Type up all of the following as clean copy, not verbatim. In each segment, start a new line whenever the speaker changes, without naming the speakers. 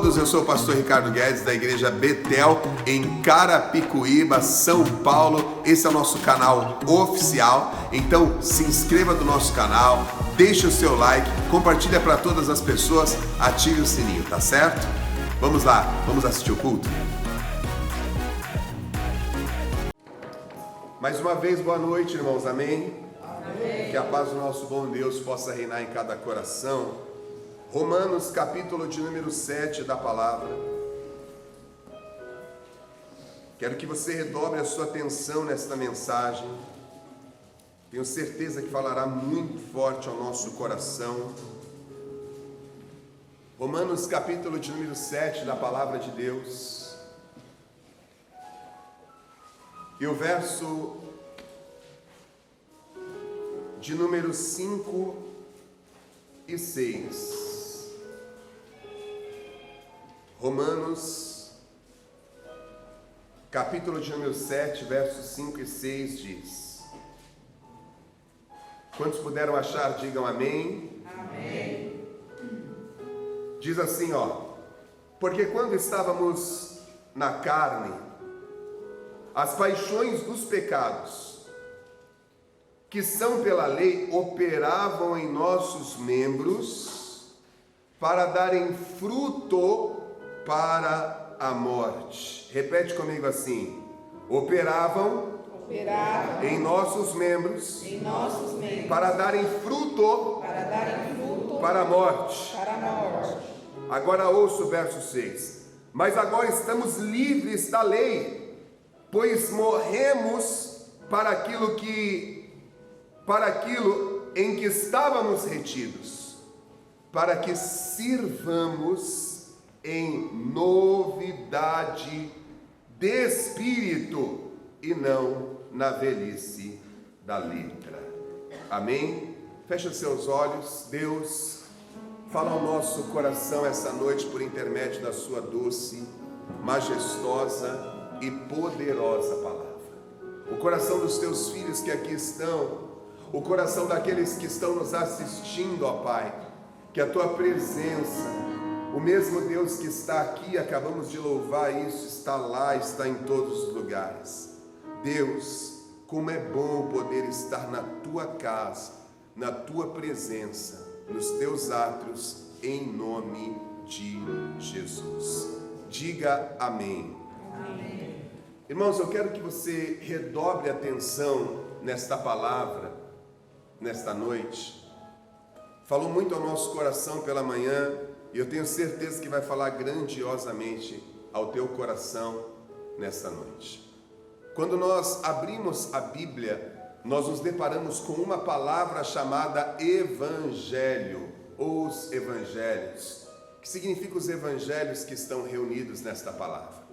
todos, eu sou o pastor Ricardo Guedes da igreja Betel em Carapicuíba, São Paulo. Esse é o nosso canal oficial, então se inscreva no nosso canal, deixe o seu like, compartilha para todas as pessoas, ative o sininho, tá certo? Vamos lá, vamos assistir o culto? Mais uma vez, boa noite, irmãos, amém? Amém. Que a paz do nosso bom Deus possa reinar em cada coração. Romanos, capítulo de número 7 da palavra. Quero que você redobre a sua atenção nesta mensagem. Tenho certeza que falará muito forte ao nosso coração. Romanos, capítulo de número 7 da palavra de Deus. E o verso de número 5 e 6. Romanos, capítulo de número 7, versos 5 e 6 diz: quantos puderam achar, digam amém. Amém. Diz assim, porque quando estávamos na carne, as paixões dos pecados, que são pela lei, operavam em nossos membros para darem fruto para a morte. Repete comigo assim: operavam em nossos membros para darem fruto para a morte. Agora ouça o verso 6. Mas agora estamos livres da lei, pois morremos para aquilo em que estávamos retidos, para que sirvamos em novidade de espírito e não na velhice da letra. Amém? Feche os seus olhos. Deus, fala ao nosso coração essa noite por intermédio da sua doce, majestosa e poderosa palavra. O coração dos teus filhos que aqui estão, o coração daqueles que estão nos assistindo, ó Pai, que a tua presença, o mesmo Deus que está aqui, acabamos de louvar isso, está lá, está em todos os lugares. Deus, como é bom poder estar na tua casa, na tua presença, nos teus átrios, em nome de Jesus. Diga amém. Amém. Irmãos, eu quero que você redobre a atenção nesta palavra, nesta noite. Falou muito ao nosso coração pela manhã, e eu tenho certeza que vai falar grandiosamente ao teu coração nesta noite. Quando nós abrimos a Bíblia, nós nos deparamos com uma palavra chamada Evangelho, ou os Evangelhos, que significa os Evangelhos que estão reunidos nesta palavra.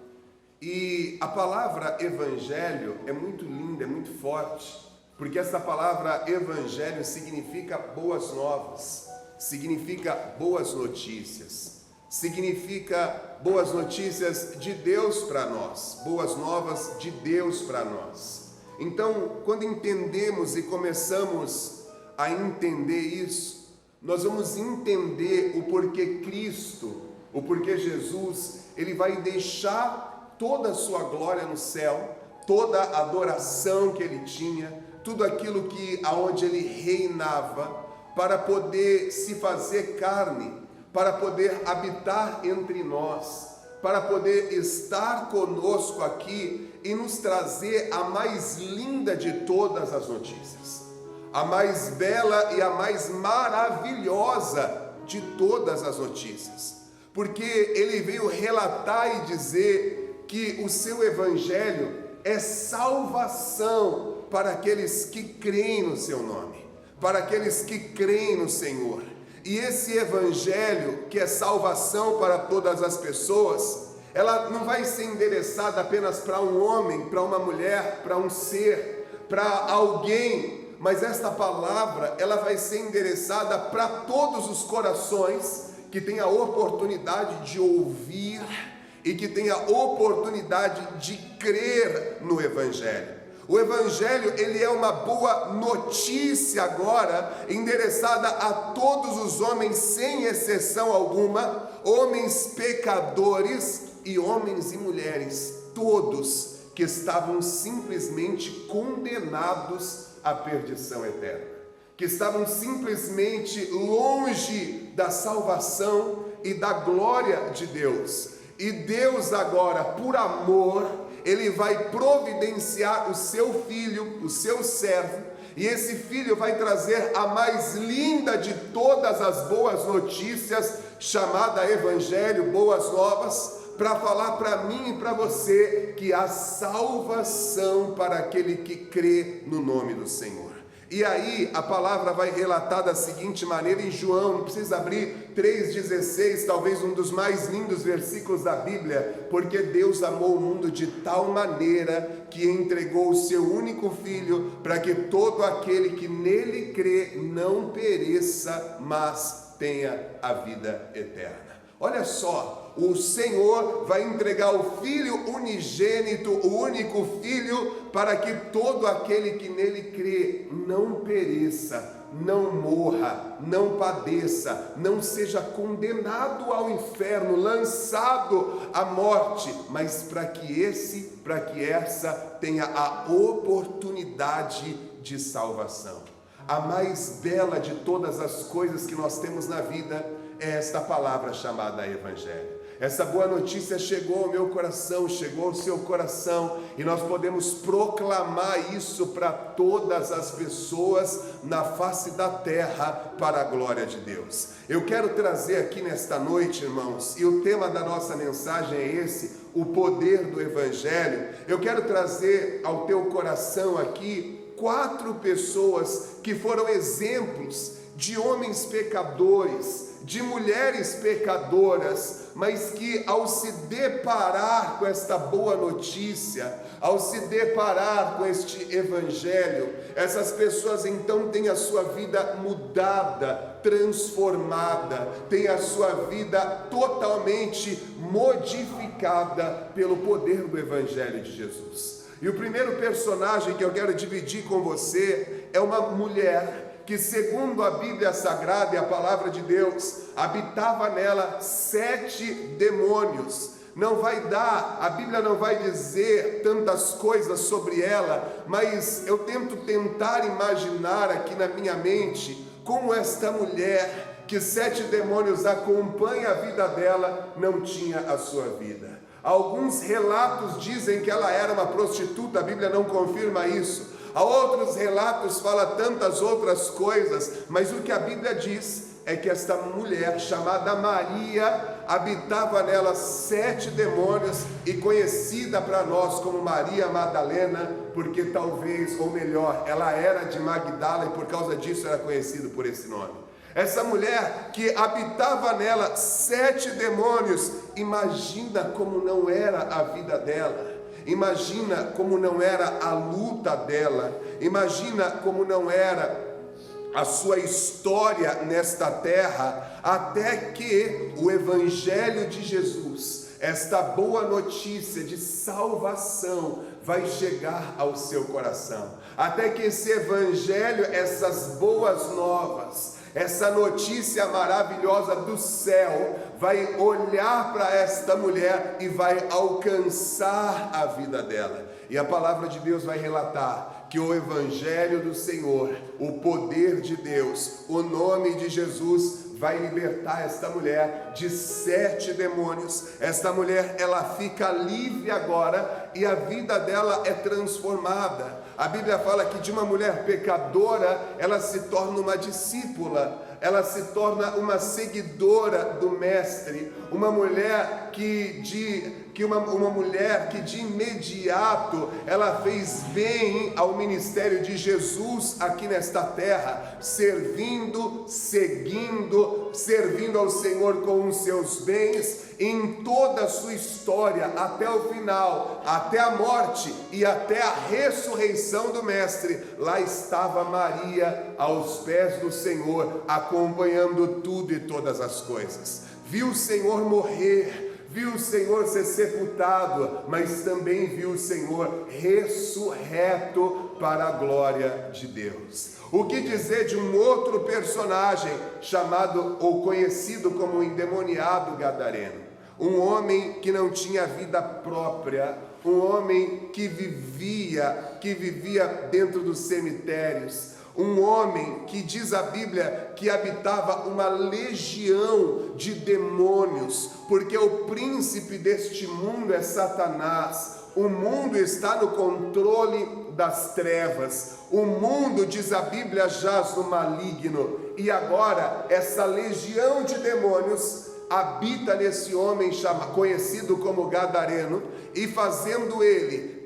E a palavra Evangelho é muito linda, é muito forte, porque essa palavra Evangelho significa boas novas, significa boas notícias, significa boas notícias de Deus para nós, boas novas de Deus para nós. Então, quando entendemos e começamos a entender isso, nós vamos entender o porquê Cristo, o porquê Jesus, ele vai deixar toda a sua glória no céu, toda a adoração que ele tinha, tudo aquilo que aonde ele reinava, para poder se fazer carne, para poder habitar entre nós, para poder estar conosco aqui e nos trazer a mais linda de todas as notícias, a mais bela e a mais maravilhosa de todas as notícias, porque ele veio relatar e dizer que o seu evangelho é salvação para aqueles que creem no seu nome, para aqueles que creem no Senhor. E esse evangelho, que é salvação para todas as pessoas, ela não vai ser endereçada apenas para um homem, para uma mulher, para um ser, para alguém, mas esta palavra, ela vai ser endereçada para todos os corações que têm a oportunidade de ouvir e que têm a oportunidade de crer no evangelho. O Evangelho, ele é uma boa notícia agora, endereçada a todos os homens, sem exceção alguma, homens pecadores e homens e mulheres, todos que estavam simplesmente condenados à perdição eterna, que estavam simplesmente longe da salvação e da glória de Deus. E Deus agora, por amor, Ele vai providenciar o seu filho, o seu servo, e esse filho vai trazer a mais linda de todas as boas notícias, chamada Evangelho, boas novas, para falar para mim e para você que há salvação para aquele que crê no nome do Senhor. E aí a palavra vai relatar da seguinte maneira em João, não precisa abrir, 3,16, talvez um dos mais lindos versículos da Bíblia, porque Deus amou o mundo de tal maneira que entregou o seu único filho, para que todo aquele que nele crê não pereça, mas tenha a vida eterna. Olha só, o Senhor vai entregar o Filho unigênito, o único Filho, para que todo aquele que nele crê não pereça, não morra, não padeça, não seja condenado ao inferno, lançado à morte, mas para que essa tenha a oportunidade de salvação. A mais bela de todas as coisas que nós temos na vida é esta palavra chamada Evangelho. Essa boa notícia chegou ao meu coração, chegou ao seu coração, e nós podemos proclamar isso para todas as pessoas na face da terra, para a glória de Deus. Eu quero trazer aqui nesta noite, irmãos, e o tema da nossa mensagem é esse, o poder do Evangelho. Eu quero trazer ao teu coração aqui 4 pessoas que foram exemplos de homens pecadores, de mulheres pecadoras, mas que ao se deparar com esta boa notícia, ao se deparar com este Evangelho, essas pessoas então têm a sua vida mudada, transformada, têm a sua vida totalmente modificada pelo poder do Evangelho de Jesus. E o primeiro personagem que eu quero dividir com você é uma mulher que, segundo a Bíblia Sagrada e a Palavra de Deus, habitava nela 7 demônios. Não vai dar, a Bíblia não vai dizer tantas coisas sobre ela, mas eu tento imaginar aqui na minha mente como esta mulher, que 7 demônios acompanham a vida dela, não tinha a sua vida. Alguns relatos dizem que ela era uma prostituta, a Bíblia não confirma isso. Há outros relatos falam tantas outras coisas, mas o que a Bíblia diz é que esta mulher chamada Maria, habitava nela 7 demônios, e conhecida para nós como Maria Madalena, porque talvez, ou melhor, ela era de Magdala e por causa disso era conhecido por esse nome. Essa mulher que habitava nela 7 demônios, imagina como não era a vida dela. Imagina como não era a luta dela, imagina como não era a sua história nesta terra, até que o Evangelho de Jesus, esta boa notícia de salvação, vai chegar ao seu coração, até que esse Evangelho, essas boas novas, essa notícia maravilhosa do céu, vai olhar para esta mulher e vai alcançar a vida dela. E a palavra de Deus vai relatar que o Evangelho do Senhor, o poder de Deus, o nome de Jesus, vai libertar esta mulher de 7 demônios. Esta mulher, ela fica livre agora e a vida dela é transformada. A Bíblia fala que de uma mulher pecadora, ela se torna uma discípula, ela se torna uma seguidora do Mestre, uma mulher que de imediato ela fez bem ao ministério de Jesus aqui nesta terra, servindo ao Senhor com os seus bens, em toda a sua história, até o final, até a morte e até a ressurreição do Mestre. Lá estava Maria aos pés do Senhor, acompanhando tudo e todas as coisas. Viu o Senhor morrer, viu o Senhor ser sepultado, mas também viu o Senhor ressurreto para a glória de Deus. O que dizer de um outro personagem chamado ou conhecido como o endemoniado gadareno? Um homem que não tinha vida própria, um homem que vivia dentro dos cemitérios, um homem que diz a Bíblia que habitava uma legião de demônios, porque o príncipe deste mundo é Satanás. O mundo está no controle das trevas. O mundo, diz a Bíblia, jaz no maligno. E agora essa legião de demônios habita nesse homem conhecido como gadareno, e fazendo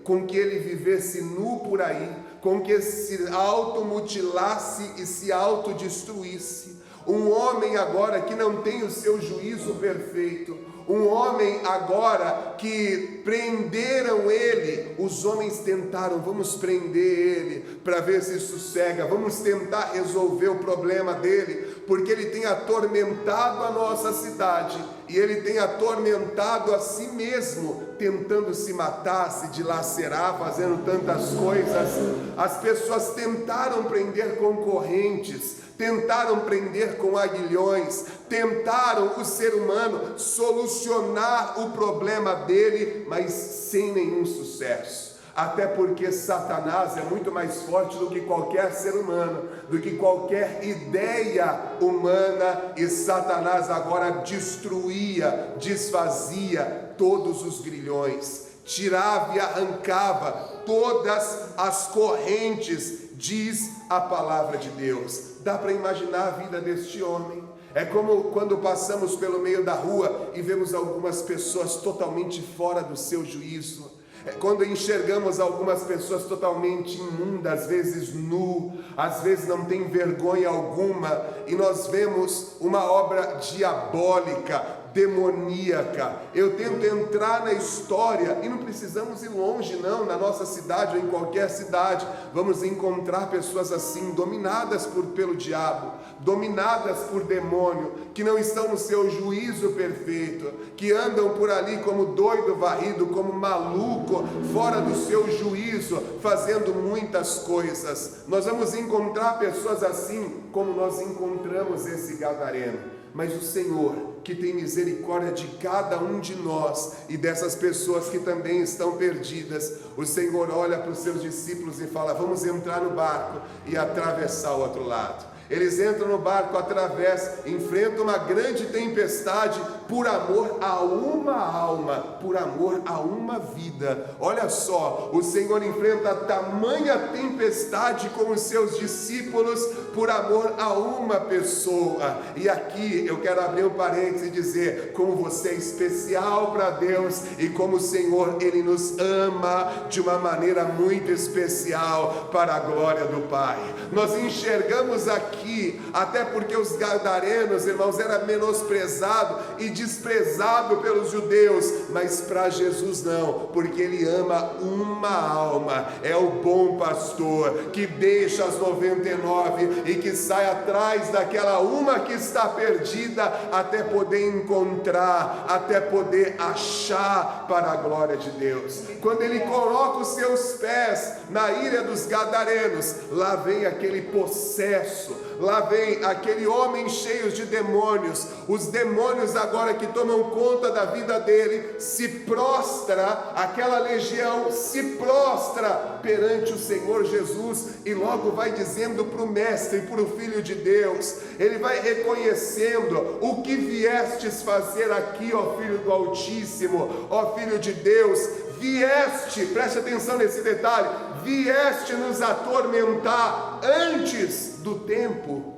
com que ele vivesse nu por aí, com que se automutilasse e se autodestruísse. Um homem agora que não tem o seu juízo perfeito, um homem agora que prenderam ele. Os homens tentaram, vamos prender ele para ver se sossega, vamos tentar resolver o problema dele, porque ele tem atormentado a nossa cidade, e ele tem atormentado a si mesmo, tentando se matar, se dilacerar, fazendo tantas coisas. As pessoas tentaram prender com correntes, tentaram prender com aguilhões, tentaram o ser humano solucionar o problema dele, mas sem nenhum sucesso. Até porque Satanás é muito mais forte do que qualquer ser humano, do que qualquer ideia humana, e Satanás agora destruía, desfazia todos os grilhões, tirava e arrancava todas as correntes, diz a palavra de Deus. Dá para imaginar a vida deste homem? É como quando passamos pelo meio da rua e vemos algumas pessoas totalmente fora do seu juízo. É quando enxergamos algumas pessoas totalmente imundas, às vezes nu, às vezes não tem vergonha alguma, e nós vemos uma obra diabólica, demoníaca. Eu tento entrar na história, e não precisamos ir longe não, na nossa cidade ou em qualquer cidade, vamos encontrar pessoas assim, dominadas pelo diabo, dominadas por demônio, que não estão no seu juízo perfeito, que andam por ali como doido varrido, como maluco, fora do seu juízo, fazendo muitas coisas. Nós vamos encontrar pessoas assim, como nós encontramos esse gadareno. Mas o Senhor, que tem misericórdia de cada um de nós e dessas pessoas que também estão perdidas, o Senhor olha para os seus discípulos e fala: vamos entrar no barco e atravessar o outro lado. Eles entram no barco, atravessam, enfrentam uma grande tempestade por amor a uma alma, por amor a uma vida. Olha só, o Senhor enfrenta tamanha tempestade com os seus discípulos por amor a uma pessoa. E aqui eu quero abrir um parênteses e dizer como você é especial para Deus e como o Senhor, Ele nos ama de uma maneira muito especial para a glória do Pai. Nós enxergamos aqui, até porque os gadarenos, irmãos, era menosprezado e desprezado pelos judeus, mas para Jesus não, porque Ele ama uma alma. É o bom pastor que deixa as 99 e que sai atrás daquela uma que está perdida, até poder encontrar, até poder achar, para a glória de Deus. Quando Ele coloca os seus pés na ilha dos gadarenos, lá vem aquele possesso, lá vem aquele homem cheio de demônios. Os demônios agora que tomam conta da vida dele, se prostra, aquela legião se prostra perante o Senhor Jesus, e logo vai dizendo para o mestre, para o Filho de Deus, ele vai reconhecendo: o que viestes fazer aqui, ó Filho do Altíssimo, ó Filho de Deus? Vieste, preste atenção nesse detalhe, vieste nos atormentar antes do tempo,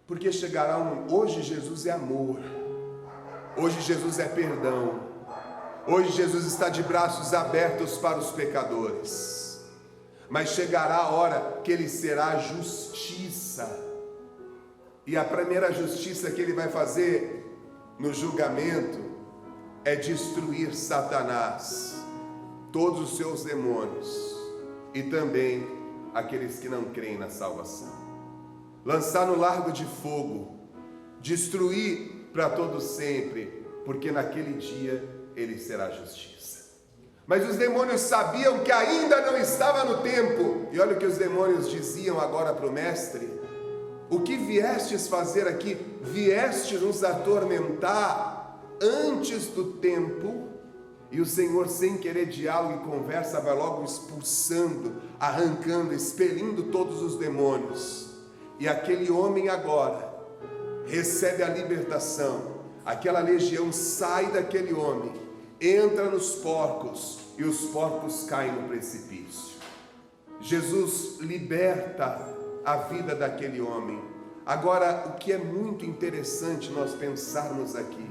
porque chegará hoje Jesus é amor, hoje Jesus é perdão, hoje Jesus está de braços abertos para os pecadores, mas chegará a hora que Ele será justiça, e a primeira justiça que Ele vai fazer no julgamento é destruir Satanás, todos os seus demônios e também aqueles que não creem na salvação, lançar no lago de fogo, destruir para todo sempre porque naquele dia ele será justiça. Mas os demônios sabiam que ainda não estava no tempo. E olha o que os demônios diziam agora para o mestre: o que viestes fazer aqui? Vieste nos atormentar antes do tempo? E o Senhor, sem querer diálogo e conversa, vai logo expulsando, arrancando, expelindo todos os demônios. E aquele homem agora recebe a libertação. Aquela legião sai daquele homem, entra nos porcos, e os porcos caem no precipício. Jesus liberta a vida daquele homem. Agora, o que é muito interessante nós pensarmos aqui,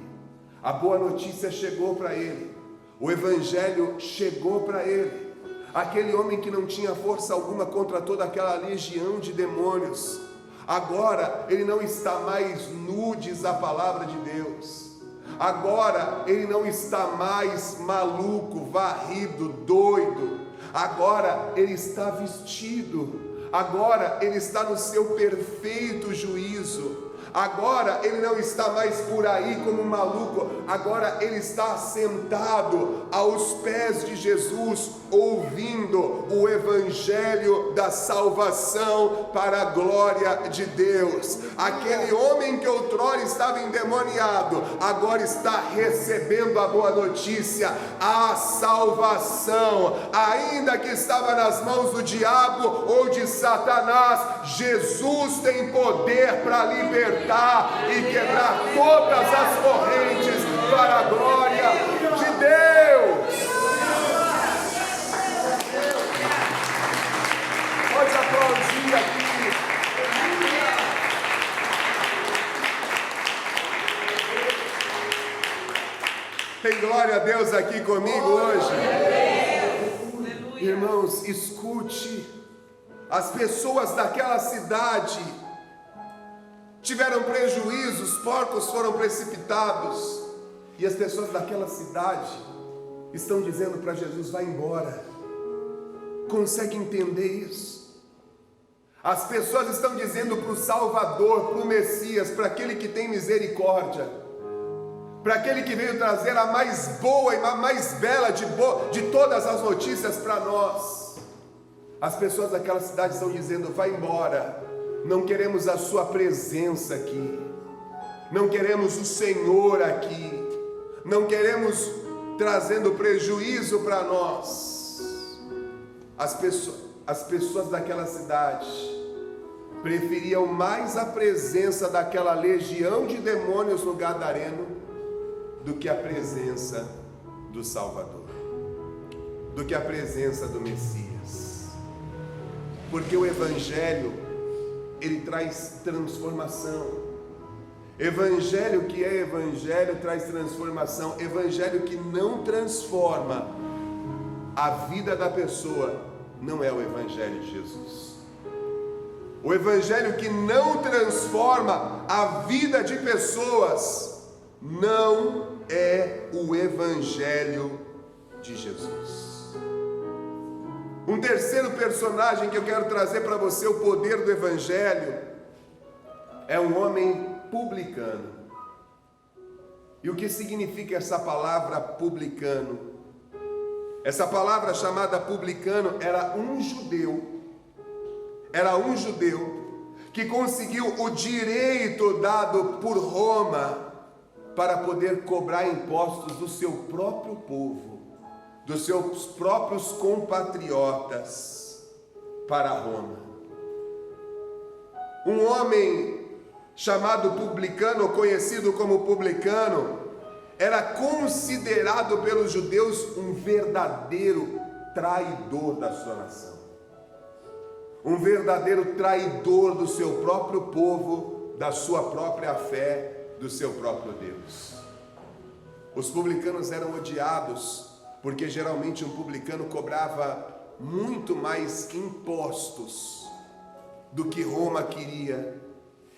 a boa notícia chegou para ele, o evangelho chegou para ele. Aquele homem que não tinha força alguma contra toda aquela legião de demônios, agora ele não está mais nu, diz a palavra de Deus. Agora ele não está mais maluco, varrido, doido. Agora ele está vestido. Agora ele está no seu perfeito juízo. Agora ele não está mais por aí como um maluco. Agora ele está sentado aos pés de Jesus, ouvindo o evangelho da salvação para a glória de Deus. Aquele homem que outrora estava endemoniado, agora está recebendo a boa notícia, a salvação. Ainda que estava nas mãos do diabo ou de Satanás, Jesus tem poder para libertar e quebrar todas as correntes para a glória de Deus. Pode aplaudir aqui. Tem glória a Deus aqui comigo hoje. Irmãos, escute. As pessoas daquela cidade tiveram prejuízo, os porcos foram precipitados, e as pessoas daquela cidade estão dizendo para Jesus: vai embora. Consegue entender isso? As pessoas estão dizendo para o Salvador, para o Messias, para aquele que tem misericórdia, para aquele que veio trazer a mais boa e a mais bela de todas as notícias para nós. As pessoas daquela cidade estão dizendo: vai embora. Não queremos a sua presença aqui, não queremos o Senhor aqui, não queremos trazendo prejuízo para nós. As pessoas daquela cidade preferiam mais a presença daquela legião de demônios no Gadareno do que a presença do Salvador, do que a presença do Messias, porque o Evangelho, ele traz transformação. Evangelho que é evangelho traz transformação. Evangelho que não transforma a vida da pessoa não é o evangelho de Jesus. O evangelho que não transforma a vida de pessoas não é o evangelho de Jesus. Um terceiro personagem que eu quero trazer para você, o poder do evangelho, é um homem publicano. E o que significa essa palavra publicano? Essa palavra chamada publicano era um judeu que conseguiu o direito dado por Roma para poder cobrar impostos do seu próprio povo, dos seus próprios compatriotas para Roma. Um homem chamado publicano, conhecido como publicano, era considerado pelos judeus um verdadeiro traidor da sua nação, um verdadeiro traidor do seu próprio povo, da sua própria fé, do seu próprio Deus. Os publicanos eram odiados porque geralmente um publicano cobrava muito mais impostos do que Roma queria,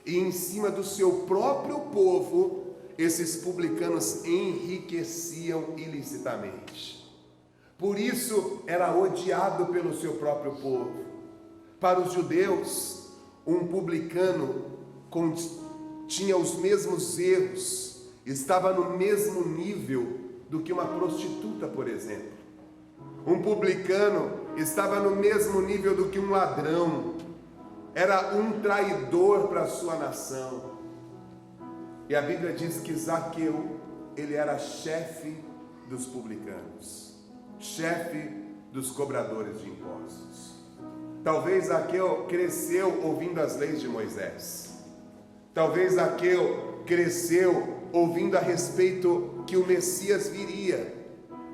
e em cima do seu próprio povo, esses publicanos enriqueciam ilicitamente. Por isso era odiado pelo seu próprio povo. Para os judeus, um publicano tinha os mesmos erros estava no mesmo nível do que uma prostituta, por exemplo. Um publicano estava no mesmo nível do que um ladrão. Era um traidor para a sua nação. E a Bíblia diz que Zaqueu, ele era chefe dos publicanos, chefe dos cobradores de impostos. Talvez Zaqueu cresceu ouvindo as leis de Moisés. Talvez Zaqueu cresceu ouvindo a respeito que o Messias viria,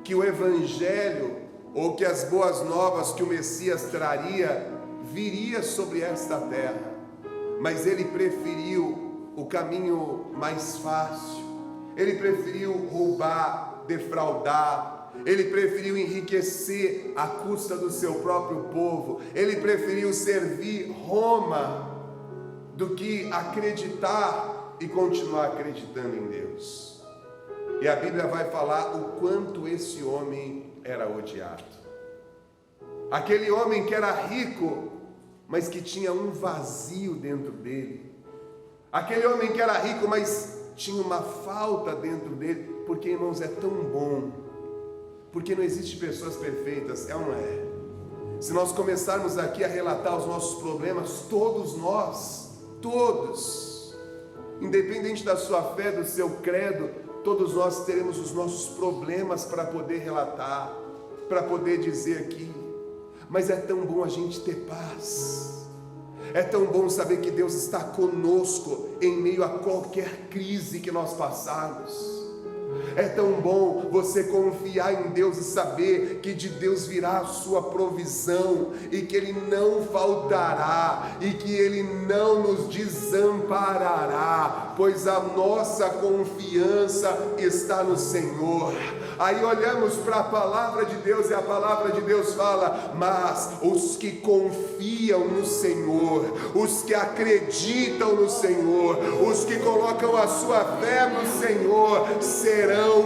que o Evangelho, ou que as boas novas que o Messias traria, viria sobre esta terra. Mas ele preferiu o caminho mais fácil. Ele preferiu roubar, defraudar. Ele preferiu enriquecer à custa do seu próprio povo. Ele preferiu servir Roma do que acreditar e continuar acreditando em Deus. E a Bíblia vai falar o quanto esse homem era odiado. Aquele homem que era rico, mas que tinha um vazio dentro dele. Aquele homem que era rico, mas tinha uma falta dentro dele. Porque, irmãos, é tão bom. Porque não existe pessoas perfeitas, é ou não é? Se nós começarmos aqui a relatar os nossos problemas, todos nós, todos, independente da sua fé, do seu credo, todos nós teremos os nossos problemas para poder relatar, para poder dizer aqui. Mas é tão bom a gente ter paz. É tão bom saber que Deus está conosco em meio a qualquer crise que nós passarmos. É tão bom você confiar em Deus e saber que de Deus virá a sua provisão e que Ele não faltará e que Ele não nos desamparará, pois a nossa confiança está no Senhor. Aí olhamos para a palavra de Deus e a palavra de Deus fala: mas os que confiam no Senhor, os que acreditam no Senhor, os que colocam a sua fé no Senhor, serão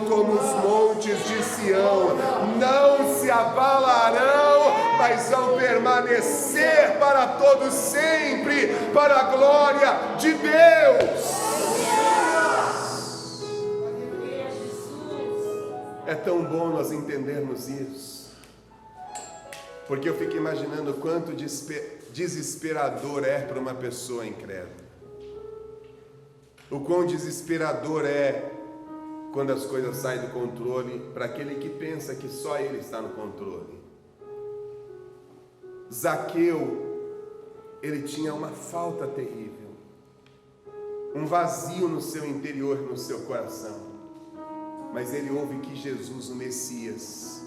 como os montes de Sião, não se abalarão, mas vão permanecer para todo sempre, para a glória de Deus. É tão bom nós entendermos isso, porque eu fico imaginando quanto desesperador é para uma pessoa incrédula. O quão desesperador é quando as coisas saem do controle para aquele que pensa que só ele está no controle. Zaqueu, ele tinha uma falta terrível, um vazio no seu interior, no seu coração. Mas ele ouve que Jesus, o Messias,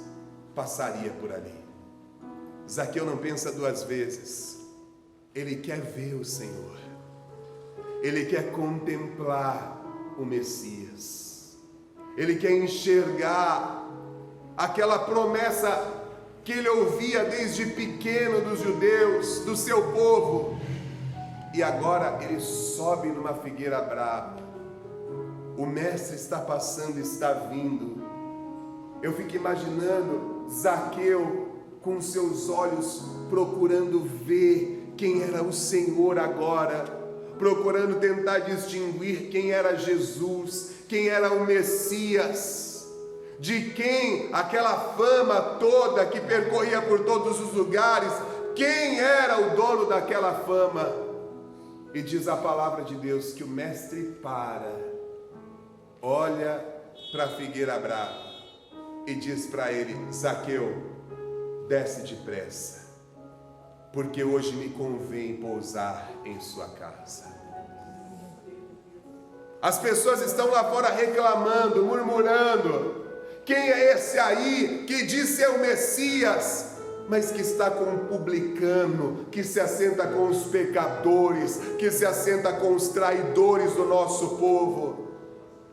passaria por ali. Zaqueu não pensa duas vezes. Ele quer ver o Senhor. Ele quer contemplar o Messias. Ele quer enxergar aquela promessa que ele ouvia desde pequeno dos judeus, do seu povo. E agora ele sobe numa figueira brava. O mestre está passando, está vindo. Eu fico imaginando Zaqueu com seus olhos procurando ver quem era o Senhor agora, procurando tentar distinguir quem era Jesus, quem era o Messias, de quem aquela fama toda que percorria por todos os lugares, quem era o dono daquela fama. E diz a palavra de Deus que o mestre olha para a figueira brava e diz para ele: Zaqueu, desce depressa, porque hoje me convém pousar em sua casa. As pessoas estão lá fora reclamando, murmurando: quem é esse aí que diz ser o Messias, mas que está com um publicano, que se assenta com os pecadores, que se assenta com os traidores do nosso povo?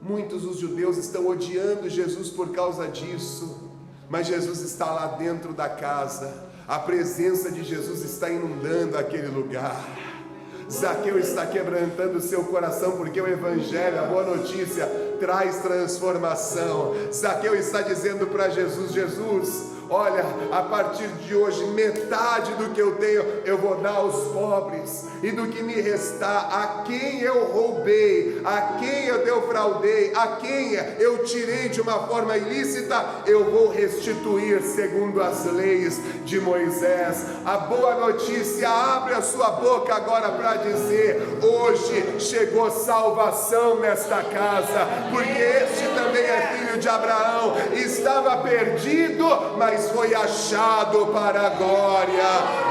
Muitos dos judeus estão odiando Jesus por causa disso, mas Jesus está lá dentro da casa, a presença de Jesus está inundando aquele lugar. Zaqueu está quebrantando o seu coração, porque o Evangelho, a boa notícia, traz transformação. Zaqueu está dizendo para Jesus: Jesus, olha, a partir de hoje, metade do que eu tenho eu vou dar aos pobres, e do que me restar, a quem eu roubei, a quem eu defraudei, a quem eu tirei de uma forma ilícita, eu vou restituir segundo as leis de Moisés. A boa notícia, abre a sua boca agora para dizer: hoje chegou salvação nesta casa, porque este também é filho de Abraão, estava perdido, mas foi achado para a glória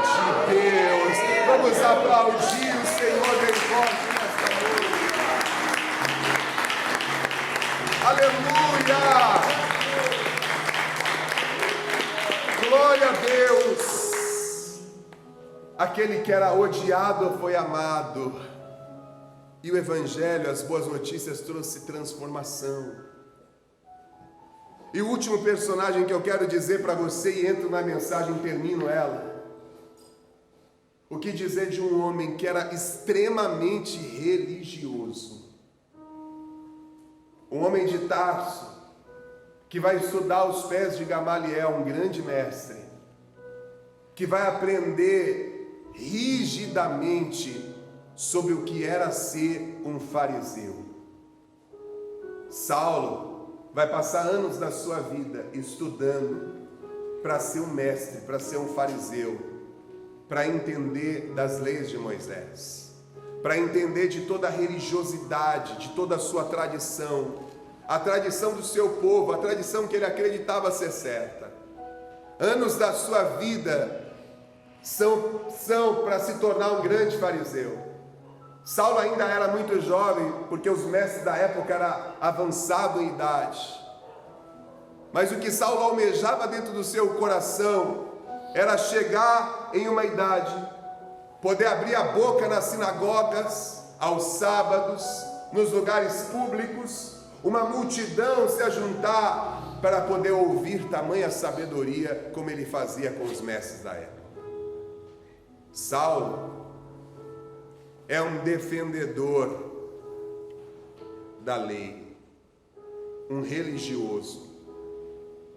de Deus. Vamos aplaudir o Senhor bem forte nesta noite. Aleluia! Glória a Deus! Aquele que era odiado foi amado, e o Evangelho, as boas notícias, trouxe transformação. E o último personagem que eu quero dizer para você, e entro na mensagem e termino ela. O que dizer de um homem que era extremamente religioso? Um homem de Tarso, que vai estudar aos pés de Gamaliel, um grande mestre, que vai aprender rigidamente sobre o que era ser um fariseu. Saulo vai passar anos da sua vida estudando para ser um mestre, para ser um fariseu, para entender das leis de Moisés, para entender de toda a religiosidade, de toda a sua tradição, a tradição do seu povo, a tradição que ele acreditava ser certa. Anos da sua vida são para se tornar um grande fariseu. Saulo ainda era muito jovem, porque os mestres da época eram avançados em idade. Mas o que Saulo almejava dentro do seu coração era chegar em uma idade, poder abrir a boca nas sinagogas, aos sábados, nos lugares públicos, uma multidão se ajuntar para poder ouvir tamanha sabedoria como ele fazia com os mestres da época. Saulo é um defendedor da lei, um religioso.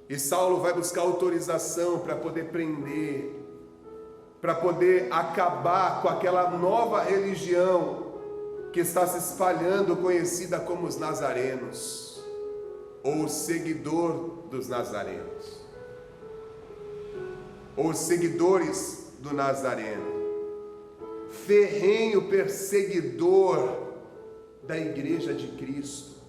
E Saulo vai buscar autorização para poder prender, para poder acabar com aquela nova religião que está se espalhando, conhecida como os nazarenos, ou o seguidor dos nazarenos, ou os seguidores do Nazareno. Ferrenho perseguidor da igreja de Cristo,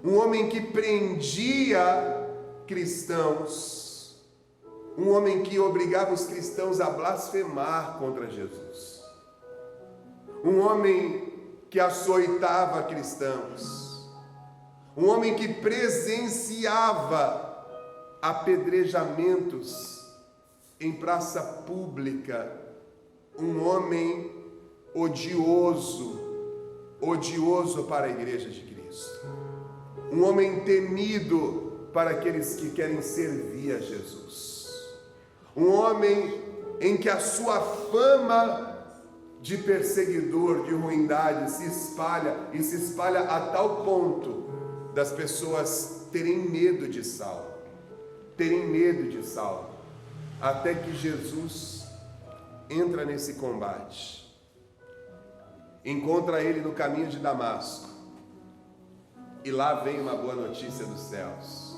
um homem que prendia cristãos, um homem que obrigava os cristãos a blasfemar contra Jesus, um homem que açoitava cristãos, um homem que presenciava apedrejamentos em praça pública, um homem odioso para a igreja de Cristo, um homem temido para aqueles que querem servir a Jesus, um homem em que a sua fama de perseguidor, de ruindade se espalha a tal ponto das pessoas terem medo de Saulo, até que Jesus entra nesse combate, encontra ele no caminho de Damasco, e lá vem uma boa notícia dos céus: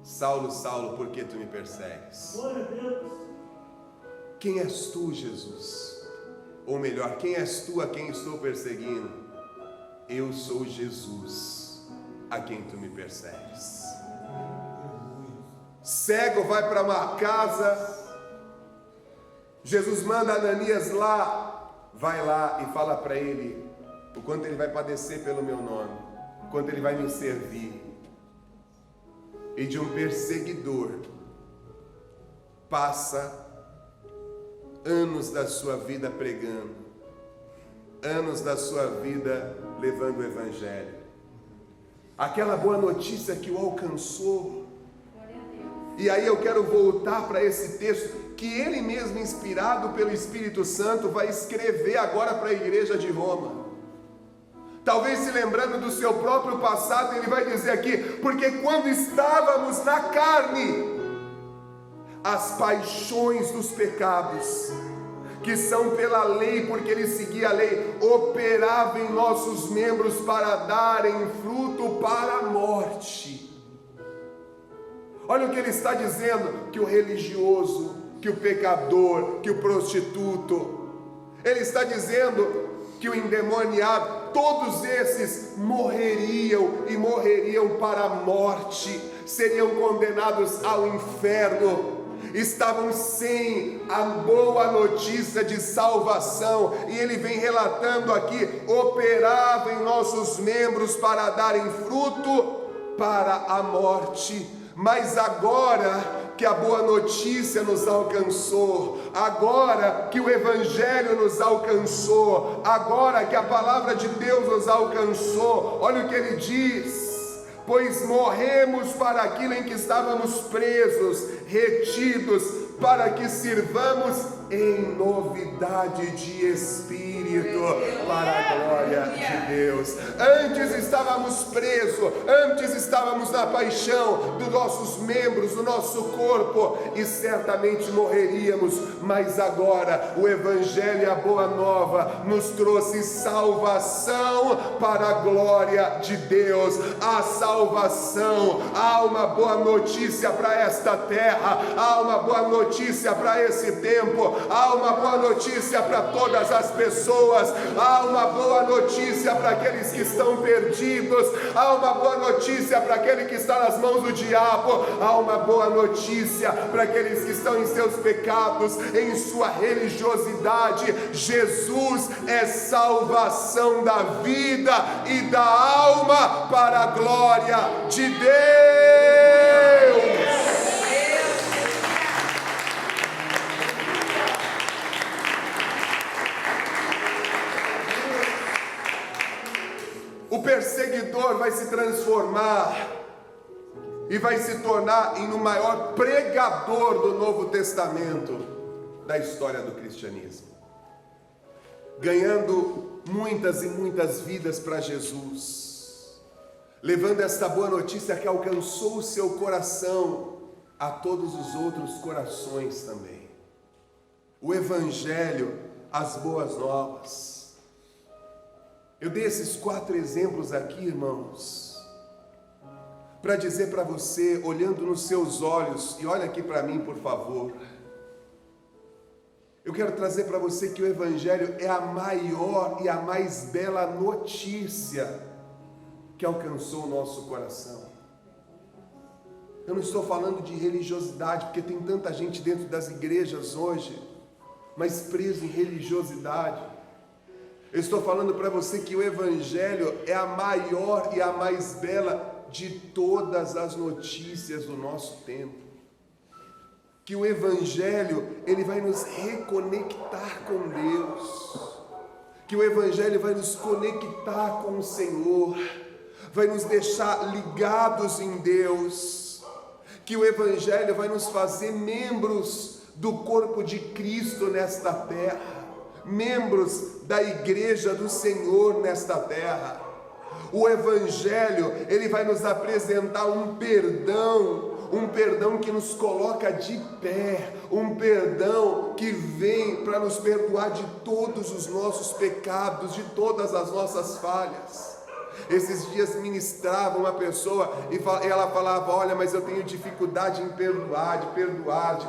Saulo, Saulo, por que tu me persegues? Glória a Deus. Quem és tu, Jesus? Ou melhor, quem és tu a quem estou perseguindo? Eu sou Jesus, a quem tu me persegues. Cego vai para uma casa, Jesus manda Ananias lá, vai lá e fala para ele o quanto ele vai padecer pelo meu nome, o quanto ele vai me servir. E de um perseguidor passa anos da sua vida pregando, anos da sua vida levando o Evangelho, aquela boa notícia que o alcançou. E aí eu quero voltar para esse texto que ele mesmo, inspirado pelo Espírito Santo, vai escrever agora para a igreja de Roma. Talvez se lembrando do seu próprio passado, ele vai dizer aqui: porque quando estávamos na carne, as paixões dos pecados, que são pela lei, porque ele seguia a lei, operava em nossos membros para darem fruto para a morte. Olha o que ele está dizendo, que o religioso, que o pecador, que o prostituto, ele está dizendo que o endemoniado, todos esses morreriam e morreriam para a morte, seriam condenados ao inferno. Estavam sem a boa notícia de salvação, e ele vem relatando aqui, operava em nossos membros para darem fruto para a morte. Mas agora que a boa notícia nos alcançou, agora que o Evangelho nos alcançou, agora que a palavra de Deus nos alcançou, olha o que ele diz: pois morremos para aquilo em que estávamos presos, retidos, para que sirvamos em novidade de espírito, para a glória de Deus. Antes estávamos presos, antes estávamos na paixão dos nossos membros, do nosso corpo, e certamente morreríamos, mas agora o Evangelho e a Boa Nova nos trouxe salvação para a glória de Deus. A salvação, há uma boa notícia para esta terra, há uma boa notícia para esse tempo, há uma boa notícia para todas as pessoas, há uma boa notícia para aqueles que estão perdidos, há uma boa notícia para aquele que está nas mãos do diabo, há uma boa notícia para aqueles que estão em seus pecados, em sua religiosidade. Jesus é salvação da vida e da alma para a glória de Deus. O perseguidor vai se transformar e vai se tornar em o maior pregador do Novo Testamento da história do cristianismo, ganhando muitas e muitas vidas para Jesus, levando esta boa notícia que alcançou o seu coração a todos os outros corações também. O Evangelho, as boas novas. Eu dei esses 4 exemplos aqui, irmãos, para dizer para você, olhando nos seus olhos, e olha aqui para mim, por favor, eu quero trazer para você que o Evangelho é a maior e a mais bela notícia que alcançou o nosso coração. Eu não estou falando de religiosidade, porque tem tanta gente dentro das igrejas hoje, mas preso em religiosidade. Eu estou falando para você que o Evangelho é a maior e a mais bela de todas as notícias do nosso tempo. Que o Evangelho, ele vai nos reconectar com Deus. Que o Evangelho vai nos conectar com o Senhor. Vai nos deixar ligados em Deus. Que o Evangelho vai nos fazer membros do corpo de Cristo nesta terra. Membros da igreja do Senhor nesta terra. O Evangelho, ele vai nos apresentar um perdão que nos coloca de pé, um perdão que vem para nos perdoar de todos os nossos pecados, de todas as nossas falhas. Esses dias ministrava uma pessoa e ela falava: olha, mas eu tenho dificuldade em perdoar, de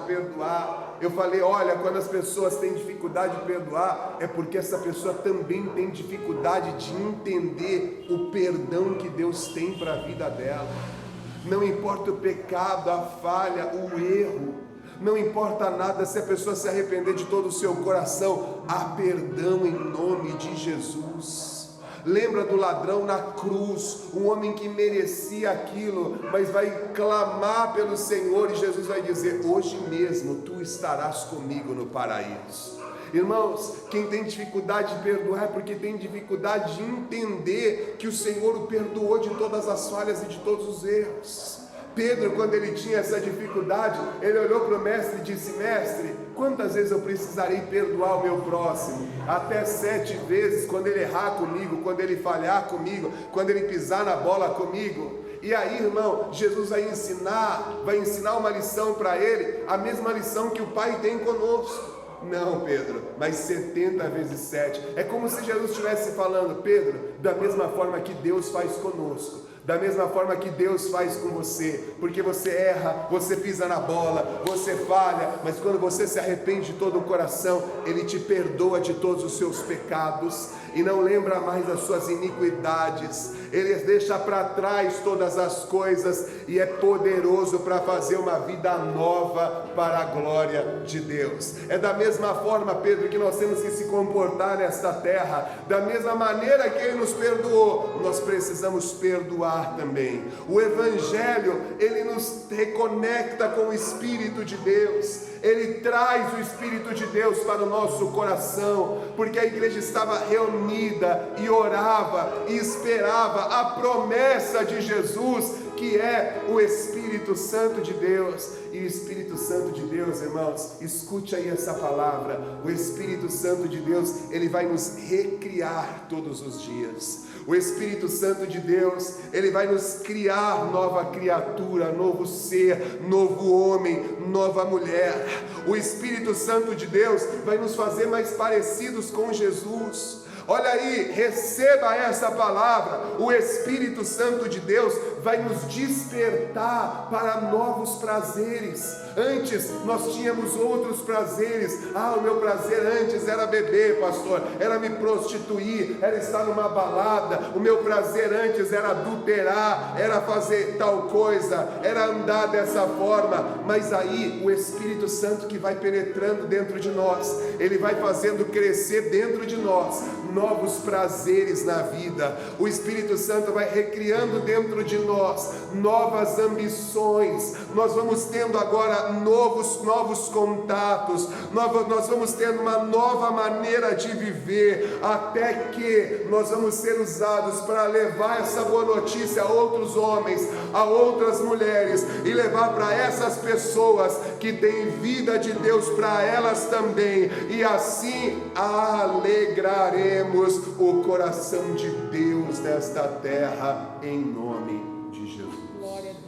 perdoar. Eu falei: olha, quando as pessoas têm dificuldade de perdoar, é porque essa pessoa também tem dificuldade de entender o perdão que Deus tem para a vida dela. Não importa o pecado, a falha, o erro, não importa nada, se a pessoa se arrepender de todo o seu coração, há perdão em nome de Jesus. Lembra do ladrão na cruz, um homem que merecia aquilo, mas vai clamar pelo Senhor, e Jesus vai dizer: hoje mesmo tu estarás comigo no paraíso. Irmãos, quem tem dificuldade de perdoar é porque tem dificuldade de entender que o Senhor o perdoou de todas as falhas e de todos os erros. Pedro, quando ele tinha essa dificuldade, ele olhou para o mestre e disse: mestre, quantas vezes eu precisarei perdoar o meu próximo? Até 7 vezes, quando ele errar comigo, quando ele falhar comigo, quando ele pisar na bola comigo. E aí, irmão, Jesus vai ensinar uma lição para ele, a mesma lição que o Pai tem conosco. Não, Pedro, mas 70 vezes 7. É como se Jesus estivesse falando: Pedro, da mesma forma que Deus faz conosco, da mesma forma que Deus faz com você, porque você erra, você pisa na bola, você falha, mas quando você se arrepende de todo o coração, Ele te perdoa de todos os seus pecados e não lembra mais das suas iniquidades. Ele deixa para trás todas as coisas e é poderoso para fazer uma vida nova para a glória de Deus. É da mesma forma, Pedro, que nós temos que se comportar nesta terra, da mesma maneira que Ele nos perdoou, nós precisamos perdoar também. O Evangelho, ele nos reconecta com o Espírito de Deus, ele traz o Espírito de Deus para o nosso coração, porque a igreja estava reunida e orava e esperava a promessa de Jesus, que é o Espírito Santo de Deus. E o Espírito Santo de Deus, irmãos, escute aí essa palavra: o Espírito Santo de Deus, ele vai nos recriar todos os dias. O Espírito Santo de Deus, ele vai nos criar nova criatura, novo ser, novo homem, nova mulher. O Espírito Santo de Deus vai nos fazer mais parecidos com Jesus. Olha aí, receba essa palavra. O Espírito Santo de Deus vai nos despertar para novos prazeres. Antes nós tínhamos outros prazeres. O meu prazer antes era beber, pastor, era me prostituir, era estar numa balada. O meu prazer antes era adulterar, era fazer tal coisa, era andar dessa forma. Mas aí o Espírito Santo que vai penetrando dentro de nós, ele vai fazendo crescer dentro de nós novos prazeres na vida. O Espírito Santo vai recriando dentro de nós novas ambições. Nós vamos tendo agora novos contatos, nós vamos tendo uma nova maneira de viver, até que nós vamos ser usados para levar essa boa notícia a outros homens, a outras mulheres, e levar para essas pessoas que têm vida de Deus para elas também, e assim alegraremos o coração de Deus nesta terra, em nome de Jesus.
Glória a Deus.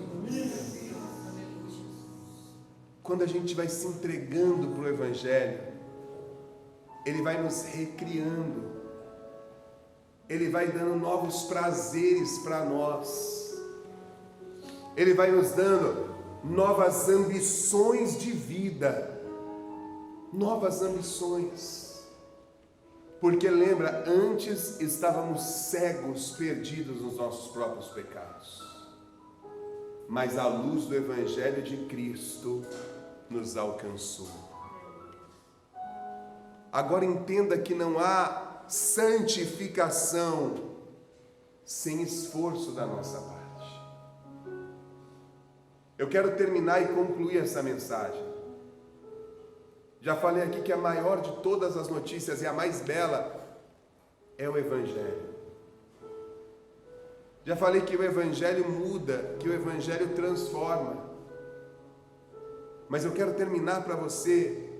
Quando a gente vai se entregando para o Evangelho, ele vai nos recriando, ele vai dando novos prazeres para nós, ele vai nos dando novas ambições de vida, novas ambições. Porque lembra, antes estávamos cegos, perdidos nos nossos próprios pecados, mas a luz do Evangelho de Cristo nos alcançou. Agora entenda que não há santificação sem esforço da nossa parte. Eu quero terminar e concluir essa mensagem. Já falei aqui que a maior de todas as notícias e a mais bela é o Evangelho. Já falei que o Evangelho muda, que o Evangelho transforma. Mas eu quero terminar para você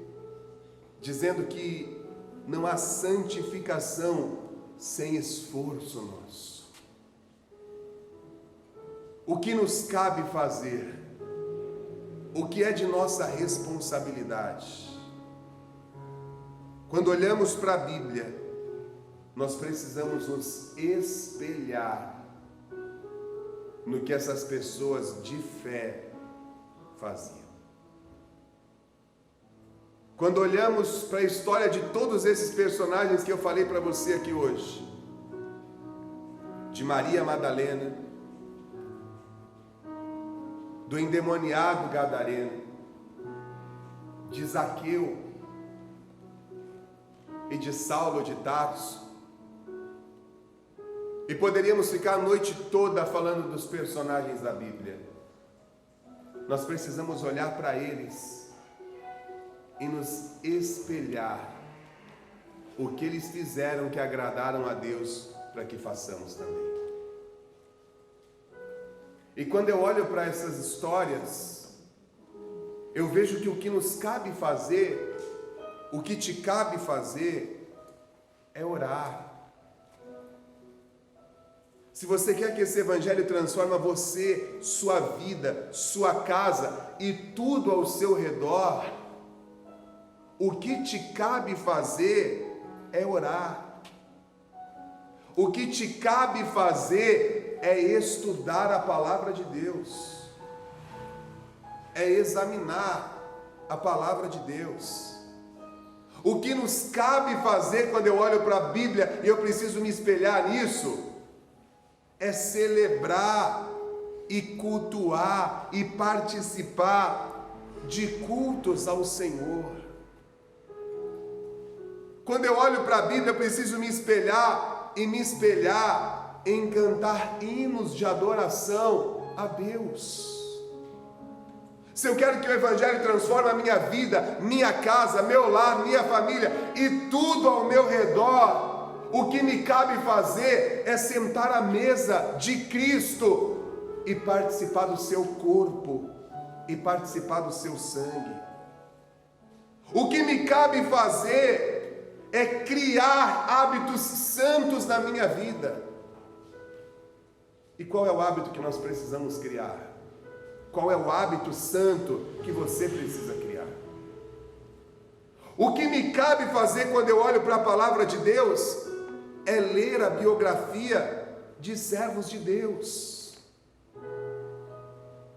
dizendo que não há santificação sem esforço nosso. O que nos cabe fazer? O que é de nossa responsabilidade? Quando olhamos para a Bíblia, nós precisamos nos espelhar no que essas pessoas de fé faziam. Quando olhamos para a história de todos esses personagens que eu falei para você aqui hoje, de Maria Madalena, do endemoniado gadareno, de Zaqueu e de Saulo de Tarso, e poderíamos ficar a noite toda falando dos personagens da Bíblia. Nós precisamos olhar para eles e nos espelhar o que eles fizeram que agradaram a Deus, para que façamos também. E quando eu olho para essas histórias, eu vejo que o que nos cabe fazer, o que te cabe fazer, é orar. Se você quer que esse evangelho transforme você, sua vida, sua casa e tudo ao seu redor, o que te cabe fazer é orar. O que te cabe fazer é estudar a palavra de Deus. É examinar a palavra de Deus. O que nos cabe fazer quando eu olho para a Bíblia e eu preciso me espelhar nisso, é celebrar e cultuar e participar de cultos ao Senhor. Quando eu olho para a Bíblia, eu preciso me espelhar em cantar hinos de adoração a Deus. Se eu quero que o Evangelho transforme a minha vida, minha casa, meu lar, minha família e tudo ao meu redor, o que me cabe fazer é sentar à mesa de Cristo e participar do seu corpo e participar do seu sangue. O que me cabe fazer é criar hábitos santos na minha vida. E qual é o hábito que nós precisamos criar? Qual é o hábito santo que você precisa criar? O que me cabe fazer quando eu olho para a palavra de Deus é ler a biografia de servos de Deus.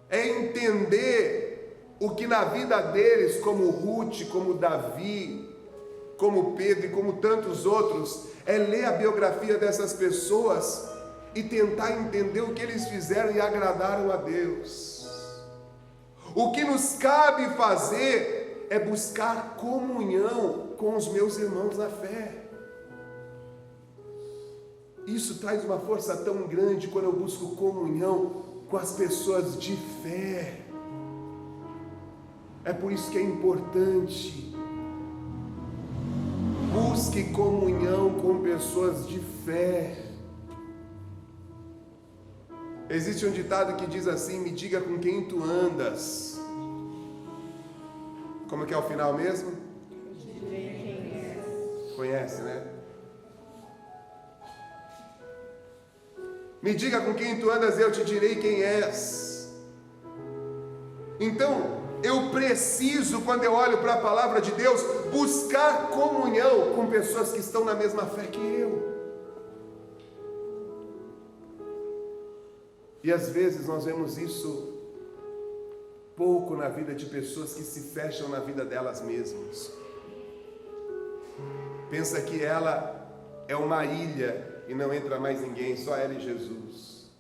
É entender o que na vida deles, como Ruth, como Davi, como Pedro e como tantos outros, é ler a biografia dessas pessoas e tentar entender o que eles fizeram e agradaram a Deus. O que nos cabe fazer é buscar comunhão com os meus irmãos na fé. Isso traz uma força tão grande quando eu busco comunhão com as pessoas de fé. É por isso que é importante. Busque comunhão com pessoas de fé. Existe um ditado que diz assim: me diga com quem tu andas. Como que é o final mesmo? Conhece, né? Me diga com quem tu andas, eu te direi quem és. Então, eu preciso, quando eu olho para a palavra de Deus, buscar comunhão com pessoas que estão na mesma fé que eu. E às vezes nós vemos isso pouco na vida de pessoas que se fecham na vida delas mesmas. Pensa que ela é uma ilha e não entra mais ninguém, só ela e Jesus.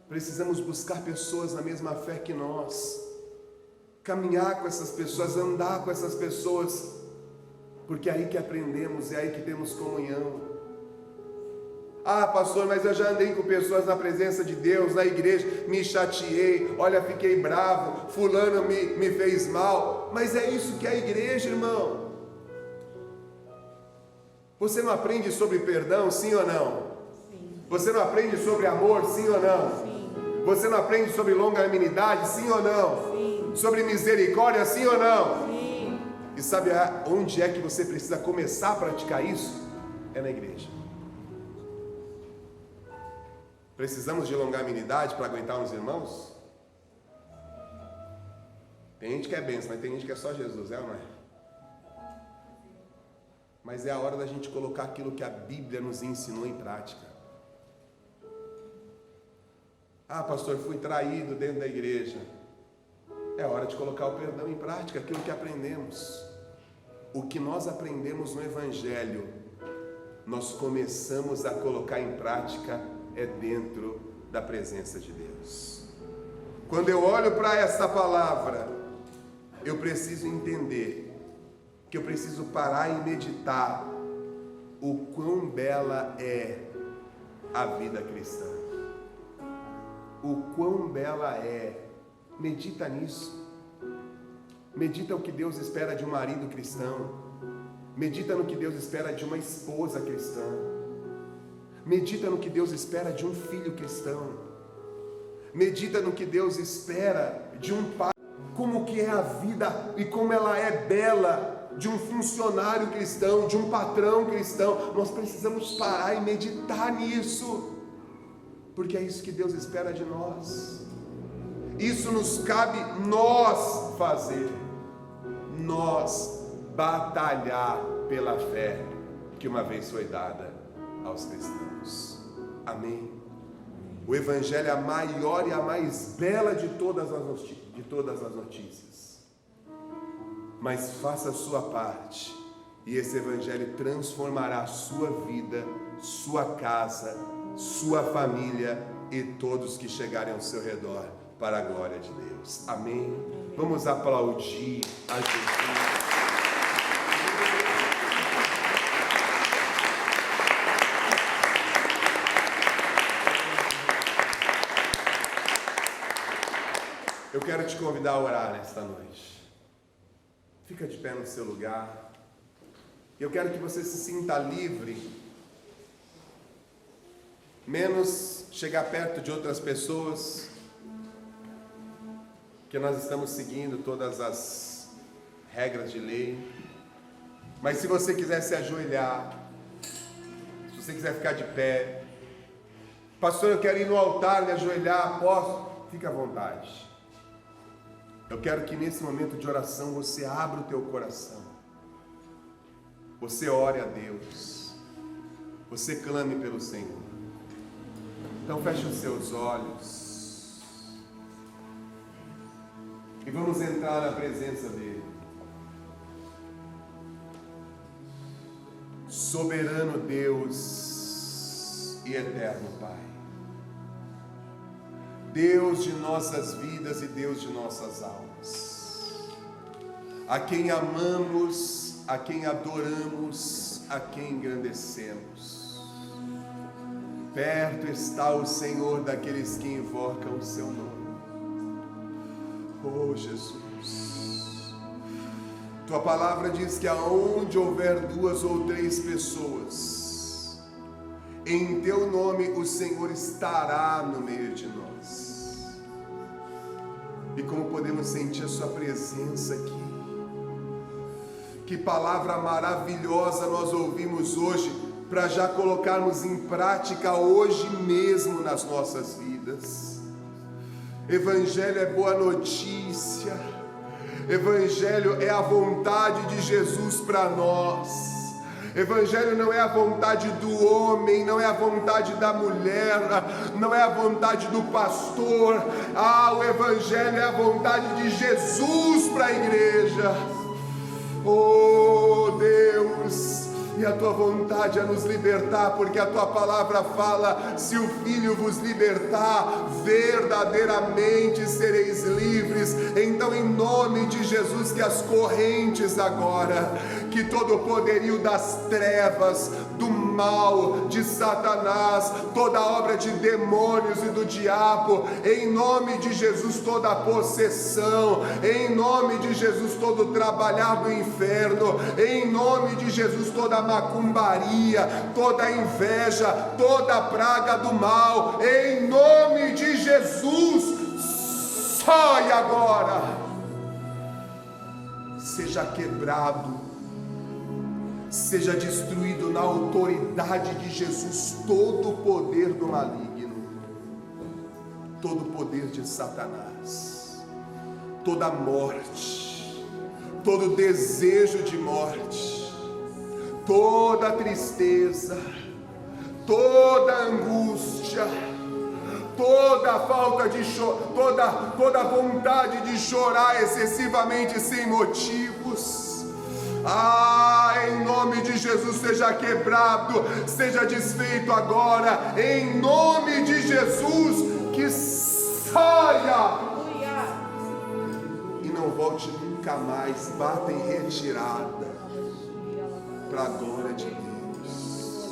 Precisamos buscar pessoas na mesma fé que nós, caminhar com essas pessoas, andar com essas pessoas, porque é aí que aprendemos, é aí que temos comunhão. Ah, pastor, mas eu já andei com pessoas na presença de Deus, na igreja, me chateei, olha, fiquei bravo, fulano me fez mal. Mas é isso que é a igreja, irmão. Você não aprende sobre perdão, sim ou não? Sim. Você não aprende sobre amor, sim ou não? Sim. Você não aprende sobre longanimidade, sim ou não? Sim. Sobre misericórdia, sim ou não? Sim. E sabe onde é que você precisa começar a praticar isso? É na igreja. Precisamos de longanimidade para aguentar uns irmãos? Tem gente que é bênção, mas tem gente que é só Jesus, é ou não é? Mas é a hora da gente colocar aquilo que a Bíblia nos ensinou em prática. Ah, pastor, fui traído dentro da igreja. É hora de colocar o perdão em prática, aquilo que aprendemos. O que nós aprendemos no Evangelho, nós começamos a colocar em prática dentro da presença de Deus. Quando eu olho para essa palavra, eu preciso entender que eu preciso parar e meditar o quão bela é a vida cristã. O quão bela é. Medita nisso. Medita o que Deus espera de um marido cristão. Medita no que Deus espera de uma esposa cristã. Medita no que Deus espera de um filho cristão. Medita no que Deus espera de um pai. Como que é a vida e como ela é bela de um funcionário cristão, de um patrão cristão. Nós precisamos parar e meditar nisso, porque é isso que Deus espera de nós. Isso nos cabe nós fazer, nós batalhar pela fé que uma vez foi dada aos cristãos. Amém? O Evangelho é a maior e a mais bela de todas as notícias. Mas faça a sua parte, e esse Evangelho transformará a sua vida, sua casa, sua família e todos que chegarem ao seu redor, para a glória de Deus. Amém? Vamos aplaudir a Jesus. Eu quero te convidar a orar nesta noite. Fica de pé no seu lugar. Eu quero que você se sinta livre, menos chegar perto de outras pessoas, que nós estamos seguindo todas as regras de lei. Mas se você quiser se ajoelhar, se você quiser ficar de pé, pastor, eu quero ir no altar, me ajoelhar, posso? Fica à vontade. Eu quero que nesse momento de oração você abra o teu coração, você ore a Deus, você clame pelo Senhor. Então feche os seus olhos e vamos entrar na presença dEle. Soberano Deus e eterno Pai, Deus de nossas vidas e Deus de nossas almas, a quem amamos, a quem adoramos, a quem engrandecemos. Perto está o Senhor daqueles que invocam o seu nome. Oh Jesus, tua palavra diz que aonde houver 2 ou 3 pessoas, em teu nome o Senhor estará no meio de nós. E como podemos sentir a sua presença aqui. Que palavra maravilhosa nós ouvimos hoje, para já colocarmos em prática hoje mesmo nas nossas vidas. Evangelho é boa notícia, Evangelho é a vontade de Jesus para nós. Evangelho não é a vontade do homem, não é a vontade da mulher, não é a vontade do pastor. O Evangelho é a vontade de Jesus para a igreja. Oh Deus, e a tua vontade é nos libertar, porque a tua palavra fala: se o Filho vos libertar, verdadeiramente sereis livres. Então, em nome de Jesus, que as correntes agora, que todo o poderio das trevas, do mal, de Satanás, toda obra de demônios e do diabo, em nome de Jesus, toda a possessão, em nome de Jesus, todo o trabalhar do inferno, em nome de Jesus, toda a macumbaria, toda a inveja, toda a praga do mal, em nome de Jesus, sai agora, seja quebrado, seja destruído na autoridade de Jesus todo o poder do maligno, todo o poder de Satanás, toda morte, todo desejo de morte, toda tristeza, toda angústia, toda falta de toda vontade de chorar excessivamente sem motivos. Em nome de Jesus, seja quebrado, seja desfeito agora, em nome de Jesus, que saia e não volte nunca mais, bata em retirada, para a glória de Deus.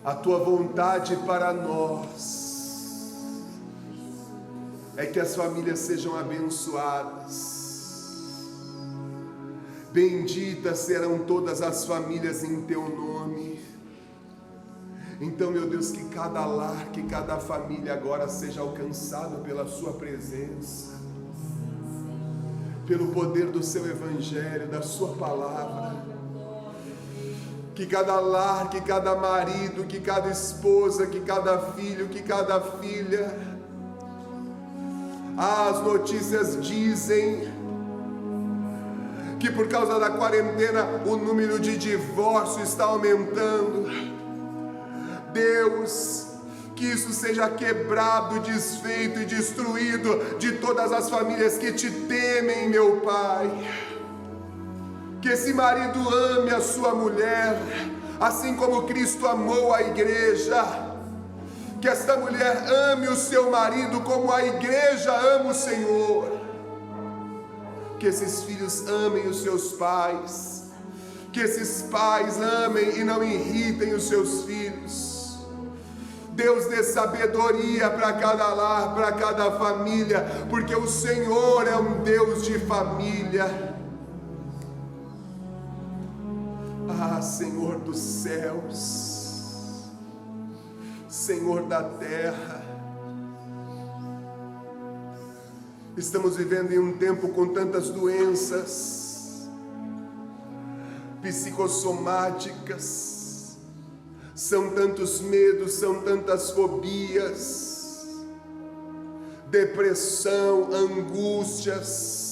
A tua vontade para nós é que as famílias sejam abençoadas. Benditas serão todas as famílias em teu nome. Então, meu Deus, que cada lar, que cada família agora seja alcançado pela sua presença. pelo poder do seu evangelho, da sua palavra. Que cada lar, que cada marido, que cada esposa, que cada filho, que cada filha, as notícias dizem que por causa da quarentena o número de divórcio está aumentando. Deus, que isso seja quebrado, desfeito e destruído de todas as famílias que te temem, meu Pai. Que esse marido ame a sua mulher, assim como Cristo amou a igreja. Que esta mulher ame o seu marido como a igreja ama o Senhor. Que esses filhos amem os seus pais. Que esses pais amem e não irritem os seus filhos. Deus dê sabedoria para cada lar, para cada família, porque o Senhor é um Deus de família. Ah, Senhor dos céus, Senhor da terra, estamos vivendo em um tempo com tantas doenças psicossomáticas, são tantos medos, são tantas fobias, depressão, angústias.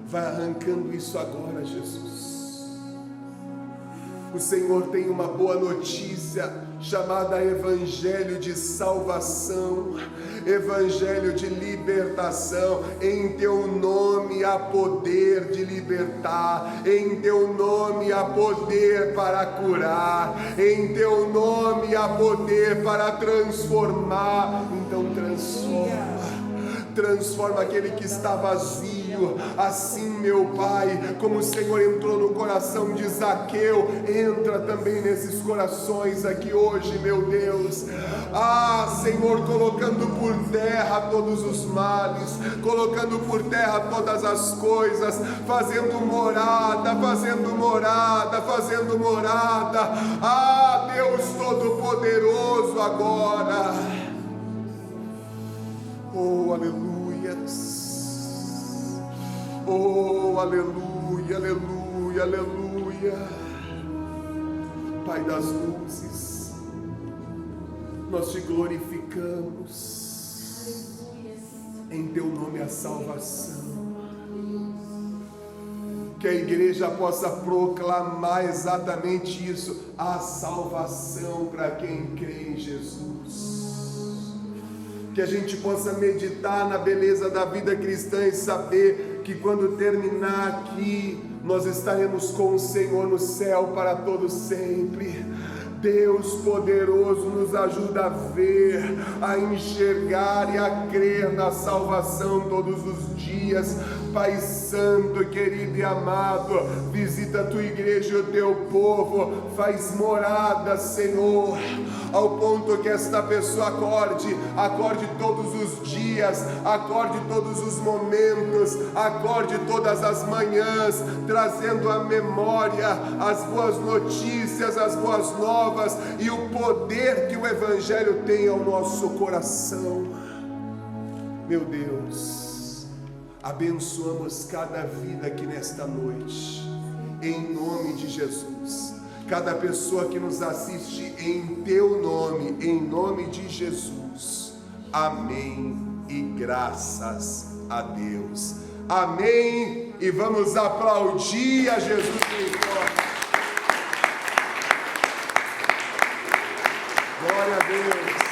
Vai arrancando isso agora, Jesus. O Senhor tem uma boa notícia chamada Evangelho de salvação, Evangelho de libertação. Em teu nome há poder de libertar, em teu nome há poder para curar, em teu nome há poder para transformar. Então transforma aquele que está vazio. Assim, meu Pai, como o Senhor entrou no coração de Zaqueu, entra também nesses corações aqui hoje, meu Deus. Ah, Senhor, colocando por terra todos os males, colocando por terra todas as coisas, fazendo morada, fazendo morada, fazendo morada. Ah, Deus Todo-Poderoso, agora. Oh, aleluias. Oh, aleluia, aleluia, aleluia. Pai das luzes, nós te glorificamos. Em teu nome a salvação. Que a igreja possa proclamar exatamente isso, a salvação para quem crê em Jesus. Que a gente possa meditar na beleza da vida cristã e saber que quando terminar aqui, nós estaremos com o Senhor no céu para todo sempre. Deus poderoso, nos ajuda a ver, a enxergar e a crer na salvação todos os dias. Pai Santo, querido e amado, visita a tua igreja e o teu povo, faz morada, Senhor, ao ponto que esta pessoa acorde todos os dias, acorde todos os momentos, acorde todas as manhãs, trazendo à memória as boas notícias, as boas novas e o poder que o Evangelho tem ao nosso coração. Meu Deus, abençoamos cada vida aqui nesta noite, em nome de Jesus. Cada pessoa que nos assiste em teu nome, em nome de Jesus. Amém e graças a Deus. Amém. E vamos aplaudir a Jesus em forte. Glória a Deus.